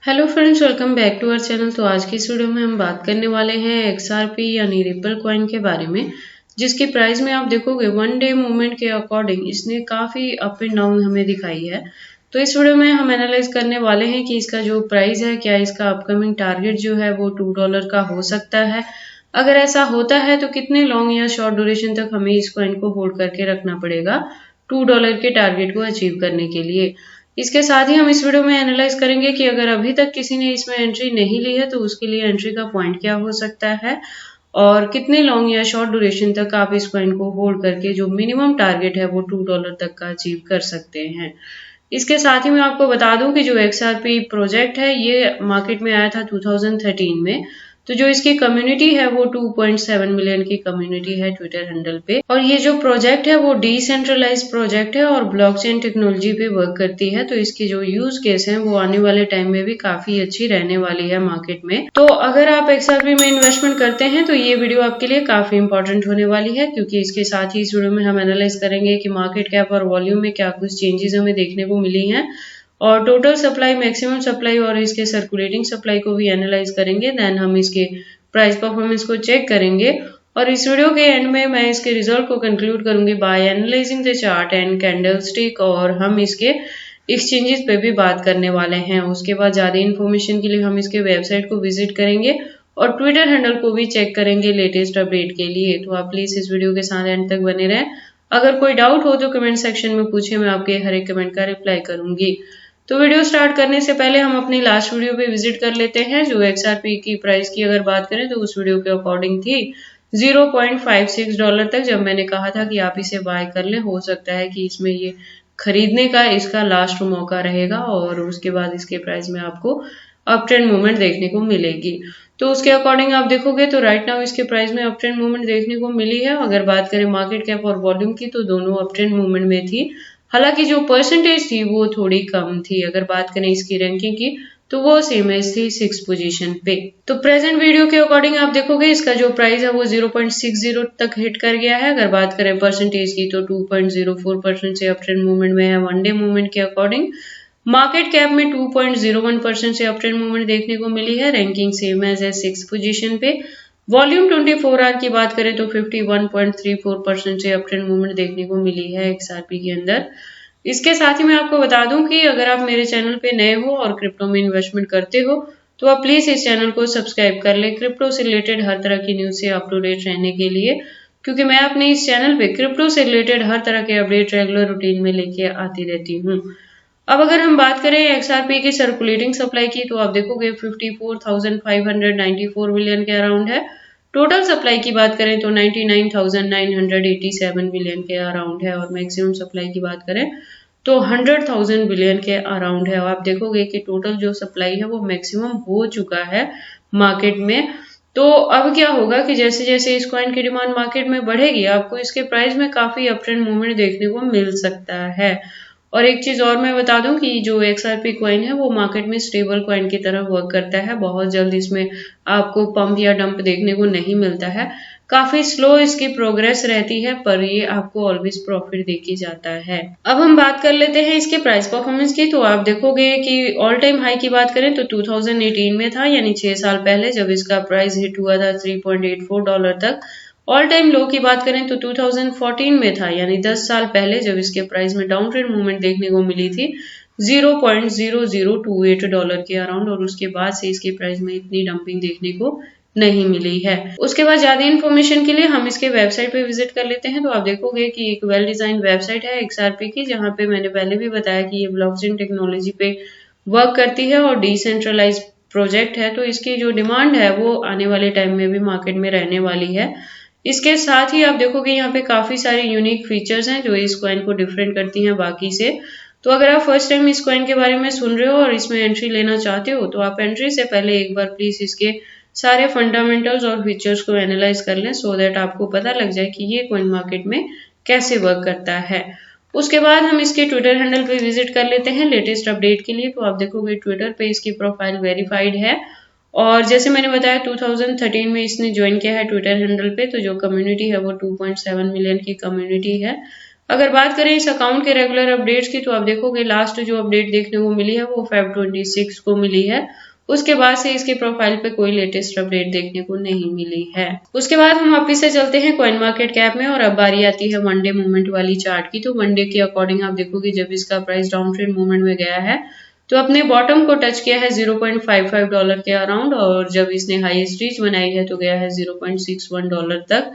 Hello friends, welcome back to our channel. तो आज की इस वीडियो में हम बात करने वाले हैं XRP यानी रिपल कॉइन के बारे में, जिसकी प्राइस में आप देखोगे वन डे मूवमेंट के अकॉर्डिंग इसने काफी अप एंड डाउन हमें दिखाई है। तो इस वीडियो में हम एनालाइज करने वाले हैं कि इसका जो प्राइस है, क्या इसका अपकमिंग टारगेट जो है वो $2 का हो सकता है। अगर ऐसा होता है तो कितने लॉन्ग या शॉर्ट ड्यूरेशन तक हमें इस कॉइन को होल्ड करके रखना पड़ेगा $2 के टारगेट को अचीव करने के लिए। इसके साथ ही हम इस वीडियो में एनालाइज करेंगे कि अगर अभी तक किसी ने इसमें एंट्री नहीं ली है तो उसके लिए एंट्री का पॉइंट क्या हो सकता है और कितने लॉन्ग या शॉर्ट ड्यूरेशन तक आप इस कॉइन को होल्ड करके जो मिनिमम टारगेट है वो $2 तक का अचीव कर सकते हैं। इसके साथ ही मैं आपको बता दूं कि जो XRP प्रोजेक्ट है ये मार्केट में आया था 2013 में। तो जो इसकी कम्युनिटी है वो 2.7 मिलियन की कम्युनिटी है ट्विटर हैंडल पे, और ये जो प्रोजेक्ट है वो डिसेंट्रलाइज प्रोजेक्ट है और ब्लॉकचेन टेक्नोलॉजी पे वर्क करती है। तो इसकी जो यूज केस है वो आने वाले टाइम में भी काफी अच्छी रहने वाली है मार्केट में। तो अगर आप XRP में इन्वेस्टमेंट करते हैं तो ये वीडियो आपके लिए काफी इंपॉर्टेंट होने वाली है, क्योंकि इसके साथ ही इस वीडियो में हम एनालाइज करेंगे कि मार्केट कैप और वॉल्यूम में क्या कुछ चेंजेस हमें देखने को मिली हैं, और टोटल सप्लाई, मैक्सिमम सप्लाई और इसके सर्कुलेटिंग सप्लाई को भी एनालाइज करेंगे। देन हम इसके प्राइस परफॉर्मेंस को चेक करेंगे और इस वीडियो के एंड में मैं इसके रिजल्ट को कंक्लूड करूंगी by analysing the chart and candlestick, और हम इसके एक्सचेंजेस पे भी बात करने वाले हैं। उसके बाद ज्यादा इन्फॉर्मेशन के लिए हम इसके वेबसाइट को विजिट करेंगे और ट्विटर हैंडल को भी चेक करेंगे लेटेस्ट अपडेट के लिए। तो आप प्लीज इस वीडियो के साथ एंड तक बने रहें। अगर कोई डाउट हो तो कमेंट सेक्शन में पूछे, मैं आपके हर एक कमेंट का रिप्लाई करूंगी। तो वीडियो स्टार्ट करने से पहले हम अपनी लास्ट वीडियो पे विजिट कर लेते हैं। जो XRP की प्राइस की अगर बात करें तो उस वीडियो के अकॉर्डिंग थी $0.56 तक, जब मैंने कहा था कि आप इसे बाय कर लें। हो सकता है कि इसमें ये खरीदने का इसका लास्ट मौका रहेगा और उसके बाद इसके प्राइस में आपको अप ट्रेंड मूवमेंट देखने को मिलेगी। तो उसके अकॉर्डिंग आप देखोगे तो राइट नाउ इसके प्राइस में अप ट्रेंड मूवमेंट देखने को मिली है। अगर बात करें मार्केट कैप और वॉल्यूम की तो दोनों अप ट्रेंड मूवमेंट में थी, हालांकि जो परसेंटेज थी वो थोड़ी कम थी। अगर बात करें इसकी रैंकिंग की तो वो सेम एज थी 6 पोजीशन पे। तो प्रेजेंट वीडियो के अकॉर्डिंग आप देखोगे इसका जो प्राइस है वो 0.60 तक हिट कर गया है। अगर बात करें परसेंटेज की तो 2.04% से अप ट्रेंड मूवमेंट में है। वन डे मूवमेंट के अकॉर्डिंग मार्केट कैप में 2.01% से अप ट्रेंड मूवमेंट देखने को मिली है। रैंकिंग सेम एज है 6 पोजीशन पे। वॉल्यूम 24 आवर की बात करें तो 51.34% से अप ट्रेंड मूवमेंट देखने को मिली है XRP के अंदर। इसके साथ ही मैं आपको बता दूं कि अगर आप मेरे चैनल पे नए हो और क्रिप्टो में इन्वेस्टमेंट करते हो तो आप प्लीज इस चैनल को सब्सक्राइब कर ले क्रिप्टो से रिलेटेड हर तरह की न्यूज से अप टू डेट रहने के लिए, क्योंकि मैं अपने इस चैनल पे क्रिप्टो से रिलेटेड हर तरह के अपडेट रेगुलर रूटीन में लेके आती रहती हूँ। अब अगर हम बात करें XRP की सर्कुलेटिंग सप्लाई की तो आप देखोगे 54,594 मिलियन के अराउंड है। टोटल सप्लाई की बात करें तो 99,987 बिलियन के अराउंड है, और मैक्सिमम सप्लाई की बात करें तो 100,000 बिलियन के अराउंड है। और आप देखोगे कि टोटल जो सप्लाई है वो मैक्सिमम हो चुका है मार्केट में। तो अब क्या होगा कि जैसे जैसे इस कॉइन की डिमांड मार्केट में बढ़ेगी आपको इसके प्राइस में काफी अप ट्रेंड मूवमेंट देखने को मिल सकता है। और एक चीज और मैं बता दूं कि जो XRP कॉइन है वो मार्केट में स्टेबल कॉइन की तरह वर्क करता है। बहुत जल्द इसमें आपको पंप या डंप देखने को नहीं मिलता है। काफी स्लो इसकी प्रोग्रेस रहती है, पर ये आपको ऑलवेज प्रॉफिट देके जाता है। अब हम बात कर लेते हैं इसके प्राइस परफॉर्मेंस की। तो आप देखोगे कि ऑल टाइम हाई की बात करें तो 2018 में था, यानी 6 साल पहले, जब इसका प्राइस हिट हुआ था $3.84 तक। ऑल टाइम लो की बात करें तो 2014 में था, यानी 10 साल पहले, जब इसके प्राइस में डाउन ट्रेंड मूवमेंट देखने को मिली थी $0.0028 के अराउंड, और उसके बाद से इसके प्राइस में इतनी डंपिंग देखने को नहीं मिली है। उसके बाद ज्यादा इन्फॉर्मेशन के लिए हम इसके वेबसाइट पे विजिट कर लेते हैं। तो आप देखोगे कि एक वेल डिजाइन वेबसाइट है XRP की, जहाँ पे मैंने पहले भी बताया कि ये ब्लॉकचेन टेक्नोलॉजी पे वर्क करती है और डिसेंट्रलाइज प्रोजेक्ट है। तो इसकी जो डिमांड है वो आने वाले टाइम में भी मार्केट में रहने वाली है। इसके साथ ही आप देखोगे यहाँ पे काफी सारे यूनिक फीचर्स हैं जो इस कॉइन को डिफरेंट करती हैं बाकी से। तो अगर आप फर्स्ट टाइम इस कॉइन के बारे में सुन रहे हो और इसमें एंट्री लेना चाहते हो तो आप एंट्री से पहले एक बार प्लीज इसके सारे फंडामेंटल्स और फीचर्स को एनालाइज कर लें, सो दैट आपको पता लग जाए कि ये कॉइन मार्केट में कैसे वर्क करता है। उसके बाद हम इसके ट्विटर हैंडल पे विजिट कर लेते हैं लेटेस्ट अपडेट के लिए। तो आप देखोगे ट्विटर पे इसकी प्रोफाइल वेरीफाइड है, और जैसे मैंने बताया 2013 में इसने ज्वाइन किया है ट्विटर हैंडल पे। तो जो कम्युनिटी है वो 2.7 मिलियन की कम्युनिटी है। अगर बात करें इस अकाउंट के रेगुलर अपडेट्स की तो आप देखोगे लास्ट जो अपडेट देखने को मिली है वो Feb 26 को मिली है। उसके बाद से इसके प्रोफाइल पे कोई लेटेस्ट अपडेट देखने को नहीं मिली है। उसके बाद हम वापिस से चलते हैं कॉइन मार्केट कैप में और अब बारी आती है वन डे मूवमेंट वाली चार्ट की। तो वन डे के अकॉर्डिंग आप देखोगे जब इसका प्राइस डाउन ट्रेंड मूवमेंट में गया है तो अपने बॉटम को टच किया है $0.55 के अराउंड और जब इसने हाईएस्ट रीच बनाई है तो गया है $0.61 तक।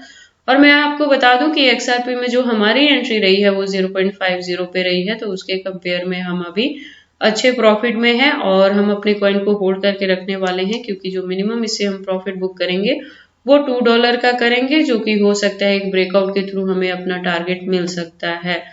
और मैं आपको बता दूं कि XRP में जो हमारी एंट्री रही है वो 0.50 पे रही है, तो उसके कंपेयर में हम अभी अच्छे प्रॉफिट में हैं और हम अपने कॉइन को होल्ड करके रखने वाले हैं क्योंकि जो मिनिमम इससे हम प्रॉफिट बुक करेंगे वो $2 का करेंगे, जो कि हो सकता है एक ब्रेकआउट के थ्रू हमें अपना टारगेट मिल सकता है।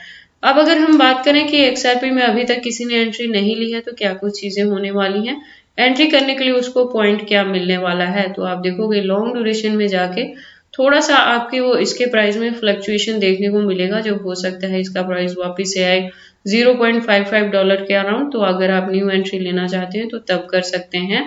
अब अगर हम बात करें कि XRP में अभी तक किसी ने एंट्री नहीं ली है तो क्या कुछ चीजें होने वाली हैं, एंट्री करने के लिए उसको पॉइंट क्या मिलने वाला है, तो आप देखोगे लॉन्ग ड्यूरेशन में जाके थोड़ा सा आपके वो इसके प्राइस में फ्लक्चुएशन देखने को मिलेगा, जो हो सकता है इसका प्राइस वापस से आए $0.55 के अराउंड। तो अगर आप न्यू एंट्री लेना चाहते हैं तो तब कर सकते हैं।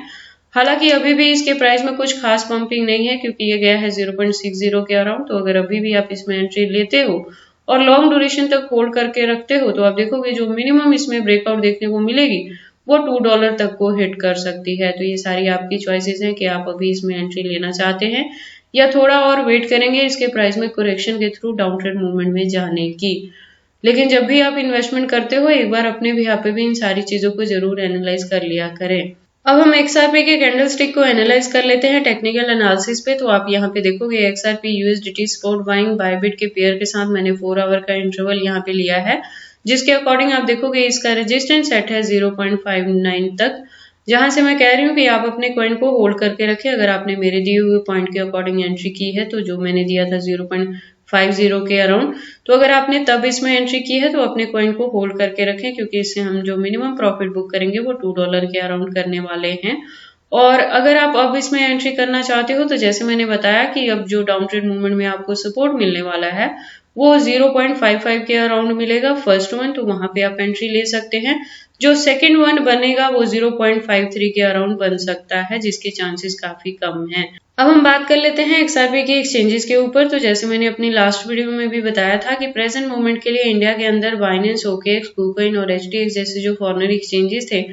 हालांकि अभी भी इसके प्राइस में कुछ खास पंपिंग नहीं है क्योंकि ये गया है 0.60 के अराउंड। तो अगर अभी भी आप इसमें एंट्री लेते हो और लॉन्ग ड्यूरेशन तक होल्ड करके रखते हो तो आप देखोगे जो मिनिमम इसमें ब्रेकआउट देखने को मिलेगी वो $2 तक को हिट कर सकती है। तो ये सारी आपकी चॉइसेस हैं कि आप अभी इसमें एंट्री लेना चाहते हैं या थोड़ा और वेट करेंगे इसके प्राइस में करेक्शन के थ्रू डाउन ट्रेंड मूवमेंट में जाने की। लेकिन जब भी आप इन्वेस्टमेंट करते हो एक बार अपने भी यहाँ पे भी इन सारी चीजों को जरूर एनालाइज कर लिया करें। अब हम XRP के कैंडल स्टिक को एनालाइज कर लेते हैं टेक्निकल एनालिसिस पे। तो आप यहाँ पे देखोगे XRP USDT spot buying Bybit के पेयर के साथ मैंने 4 आवर का इंटरवल यहाँ पे लिया है, जिसके अकॉर्डिंग आप देखोगे इसका रेजिस्टेंस सेट है 0.59 तक, जहां से मैं कह रही हूँ कि आप अपने कॉइन को होल्ड करके रखें। अगर आपने मेरे दिए हुए पॉइंट के अकॉर्डिंग एंट्री की है तो जो मैंने दिया था 0.50 के अराउंड, तो अगर आपने तब इसमें एंट्री की है तो अपने कॉइन को होल्ड करके रखें क्योंकि इससे हम जो मिनिमम प्रॉफिट बुक करेंगे वो $2 के अराउंड करने वाले हैं। और अगर आप अब इसमें एंट्री करना चाहते हो तो जैसे मैंने बताया कि अब जो डाउन ट्रेंड मूवमेंट में आपको सपोर्ट मिलने वाला है वो 0.55 के अराउंड मिलेगा फर्स्ट वन, तो वहां पे आप एंट्री ले सकते हैं। जो सेकंड वन बनेगा वो 0.53 के अराउंड बन सकता है, जिसके चांसेस काफी कम हैं। अब हम बात कर लेते हैं XRP के एक्सचेंजेस के ऊपर। तो जैसे मैंने अपनी लास्ट वीडियो में भी बताया था कि प्रेजेंट मोमेंट के लिए इंडिया के अंदर बाइनेंस, OKX, KuCoin और HTX जैसे जो फॉरेन एक्सचेंजेस थे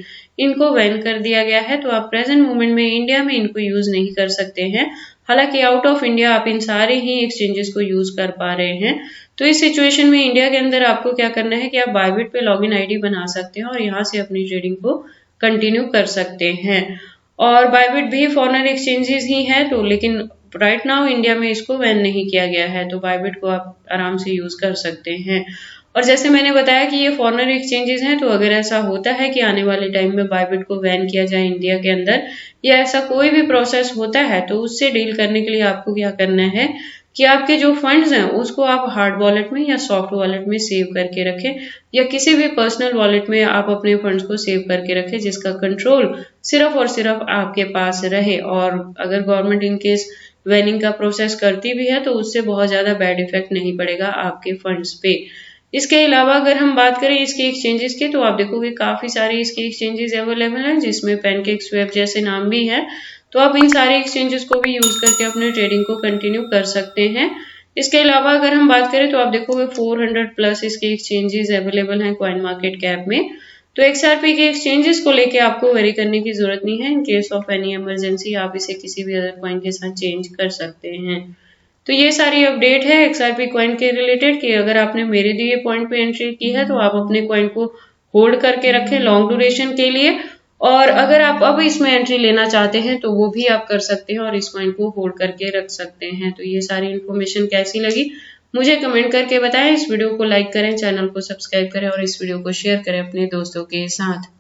इनको बैन कर दिया गया है। तो आप प्रेजेंट मोमेंट में इंडिया में इनको यूज नहीं कर सकते हैं। हालांकि आउट ऑफ इंडिया आप इन सारे ही एक्सचेंजेस को यूज कर पा रहे हैं। तो इस सिचुएशन में इंडिया के अंदर आपको क्या करना है कि आप बायबिट पे लॉगिन आईडी बना सकते हैं और यहाँ से अपनी ट्रेडिंग को कंटिन्यू कर सकते हैं। और बायबिट भी फॉरेन एक्सचेंजेस ही है, तो लेकिन राइट नाउ इंडिया में इसको बैन नहीं किया गया है, तो बायबिट को आप आराम से यूज कर सकते हैं। और जैसे मैंने बताया कि ये फॉरेन एक्सचेंजेस हैं, तो अगर ऐसा होता है कि आने वाले टाइम में बायबिट को बैन किया जाए इंडिया के अंदर या ऐसा कोई भी प्रोसेस होता है तो उससे डील करने के लिए आपको क्या करना है कि आपके जो फंड्स हैं उसको आप हार्ड वॉलेट में या सॉफ्ट वॉलेट में सेव करके रखें या किसी भी पर्सनल वॉलेट में आप अपने फंड्स को सेव करके रखें जिसका कंट्रोल सिर्फ और सिर्फ आपके पास रहे। और अगर गवर्नमेंट इनकेस बैनिंग का प्रोसेस करती भी है तो उससे बहुत ज्यादा बैड इफेक्ट नहीं पड़ेगा आपके फंड्स पे। इसके अलावा अगर हम बात करें इसके एक्सचेंजेस की तो आप देखोगे काफी सारे इसके एक्सचेंजेस अवेलेबल हैं जिसमें पैनकेक्सस्वैप जैसे नाम भी है। तो आप इन सारे एक्सचेंजेस को भी यूज करके अपने ट्रेडिंग को कंटिन्यू कर सकते हैं। इसके अलावा अगर हम बात करें तो आप देखोगे 400 प्लस इसके एक्सचेंजेस अवेलेबल हैं कॉइन मार्केट कैप में। तो XRP के एक्सचेंजेस को लेके आपको वेरी करने की जरूरत नहीं है। In case of any emergency आप इसे किसी भी अदर कॉइन के साथ चेंज कर सकते हैं। तो ये सारी अपडेट है XRP कॉइन के रिलेटेड कि अगर आपने मेरे दिए पॉइंट पे एंट्री की है तो आप अपने कॉइन को होल्ड करके रखें लॉन्ग ड्यूरेशन के लिए, और अगर आप अब इसमें एंट्री लेना चाहते हैं तो वो भी आप कर सकते हैं और इस कॉइन को होल्ड करके रख सकते हैं। तो ये सारी इन्फॉर्मेशन कैसी लगी मुझे कमेंट करके बताएं। इस वीडियो को लाइक करें, चैनल को सब्सक्राइब करें और इस वीडियो को शेयर करें अपने दोस्तों के साथ।